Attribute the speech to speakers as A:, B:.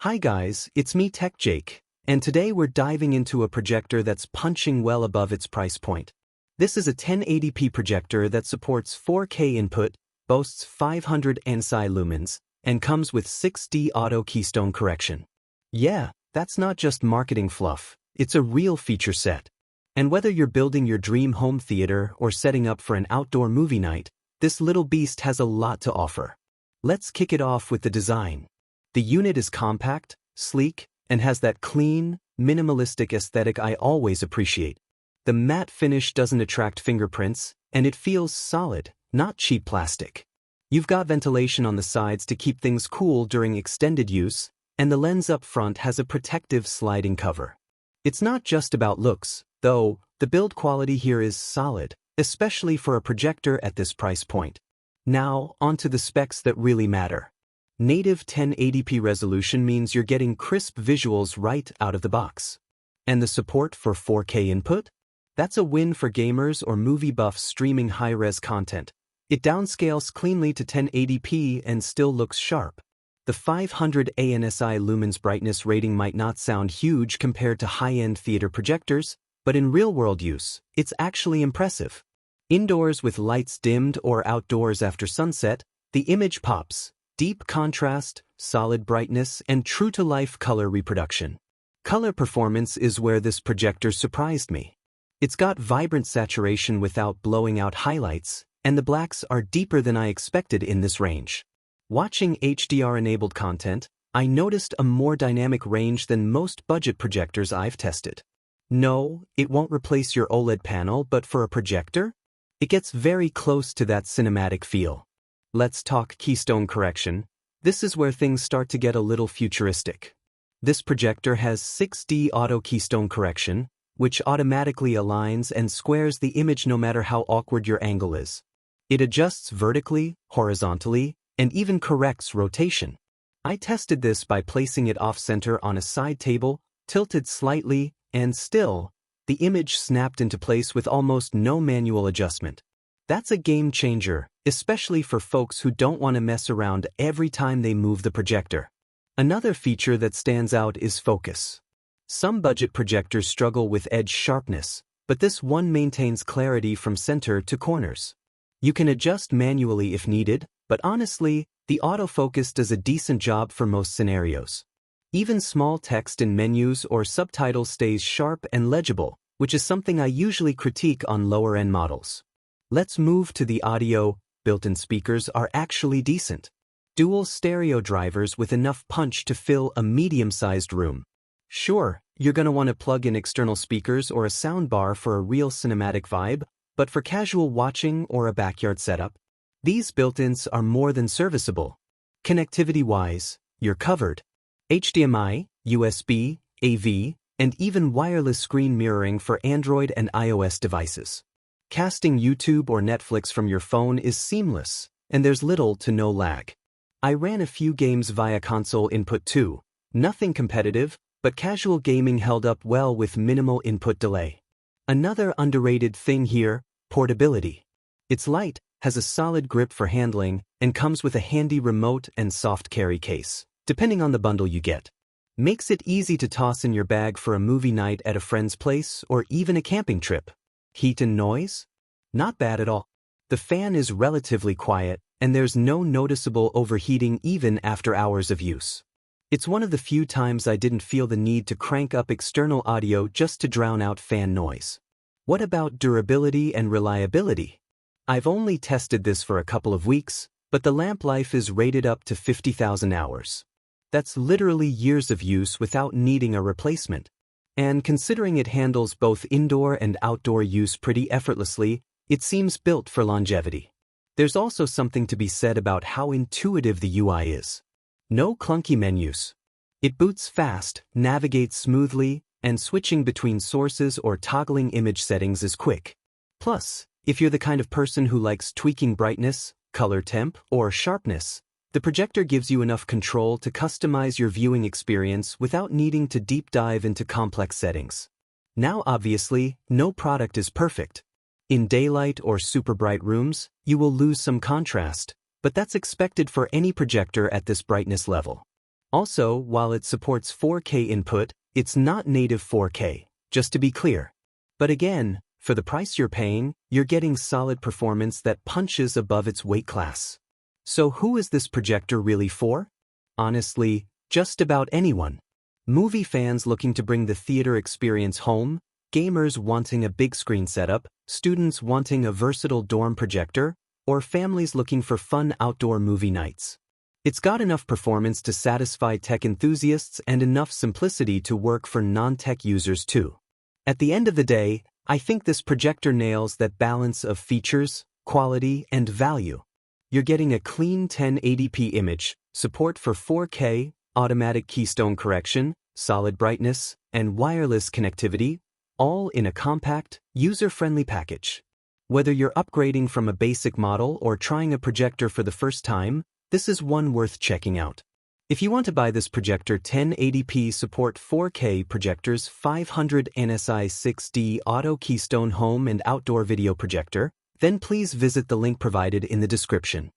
A: Hi guys, it's me Tech Jake, and today we're diving into a projector that's punching well above its price point. This is a 1080p projector that supports 4K input, boasts 500 ANSI lumens, and comes with 6D auto Keystone correction. Yeah, that's not just marketing fluff, it's a real feature set. And whether you're building your dream home theater or setting up for an outdoor movie night, this little beast has a lot to offer. Let's kick it off with the design. The unit is compact, sleek, and has that clean, minimalistic aesthetic I always appreciate. The matte finish doesn't attract fingerprints, and it feels solid, not cheap plastic. You've got ventilation on the sides to keep things cool during extended use, and the lens up front has a protective sliding cover. It's not just about looks, though. The build quality here is solid, especially for a projector at this price point. Now, onto the specs that really matter. Native 1080p resolution means you're getting crisp visuals right out of the box. And the support for 4K input? That's a win for gamers or movie buffs streaming high-res content. It downscales cleanly to 1080p and still looks sharp. The 500 ANSI lumens brightness rating might not sound huge compared to high-end theater projectors, but in real-world use, it's actually impressive. Indoors with lights dimmed or outdoors after sunset, the image pops. Deep contrast, solid brightness, and true-to-life color reproduction. Color performance is where this projector surprised me. It's got vibrant saturation without blowing out highlights, and the blacks are deeper than I expected in this range. Watching HDR-enabled content, I noticed a more dynamic range than most budget projectors I've tested. No, it won't replace your OLED panel, but for a projector, it gets very close to that cinematic feel. Let's talk Keystone correction. This is where things start to get a little futuristic. This projector has 6D auto Keystone correction, which automatically aligns and squares the image no matter how awkward your angle is. It adjusts vertically, horizontally, and even corrects rotation. I tested this by placing it off-center on a side table, tilted slightly, and still, the image snapped into place with almost no manual adjustment. That's a game changer, especially for folks who don't want to mess around every time they move the projector. Another feature that stands out is focus. Some budget projectors struggle with edge sharpness, but this one maintains clarity from center to corners. You can adjust manually if needed, but honestly, the autofocus does a decent job for most scenarios. Even small text in menus or subtitles stays sharp and legible, which is something I usually critique on lower-end models. Let's move to the audio. Built-in speakers are actually decent. Dual stereo drivers with enough punch to fill a medium-sized room. Sure, you're gonna want to plug in external speakers or a soundbar for a real cinematic vibe, but for casual watching or a backyard setup, these built-ins are more than serviceable. Connectivity-wise, you're covered. HDMI, USB, AV, and even wireless screen mirroring for Android and iOS devices. Casting YouTube or Netflix from your phone is seamless, and there's little to no lag. I ran a few games via console input too. Nothing competitive, but casual gaming held up well with minimal input delay. Another underrated thing here, portability. It's light, has a solid grip for handling, and comes with a handy remote and soft carry case, depending on the bundle you get. Makes it easy to toss in your bag for a movie night at a friend's place or even a camping trip. Heat and noise? Not bad at all. The fan is relatively quiet, and there's no noticeable overheating even after hours of use. It's one of the few times I didn't feel the need to crank up external audio just to drown out fan noise. What about durability and reliability? I've only tested this for a couple of weeks, but the lamp life is rated up to 50,000 hours. That's literally years of use without needing a replacement. And considering it handles both indoor and outdoor use pretty effortlessly, it seems built for longevity. There's also something to be said about how intuitive the UI is. No clunky menus. It boots fast, navigates smoothly, and switching between sources or toggling image settings is quick. Plus, if you're the kind of person who likes tweaking brightness, color temp, or sharpness, the projector gives you enough control to customize your viewing experience without needing to deep dive into complex settings. Now obviously, no product is perfect. In daylight or super bright rooms, you will lose some contrast, but that's expected for any projector at this brightness level. Also, while it supports 4K input, it's not native 4K, just to be clear. But again, for the price you're paying, you're getting solid performance that punches above its weight class. So who is this projector really for? Honestly, just about anyone. Movie fans looking to bring the theater experience home, gamers wanting a big screen setup, students wanting a versatile dorm projector, or families looking for fun outdoor movie nights. It's got enough performance to satisfy tech enthusiasts and enough simplicity to work for non-tech users too. At the end of the day, I think this projector nails that balance of features, quality, and value. You're getting a clean 1080p image, support for 4K, automatic Keystone correction, solid brightness, and wireless connectivity, all in a compact, user-friendly package. Whether you're upgrading from a basic model or trying a projector for the first time, this is one worth checking out. If you want to buy this projector 1080p support 4K projectors 500 ANSI 6D Auto Keystone Home and Outdoor Video Projector, then please visit the link provided in the description.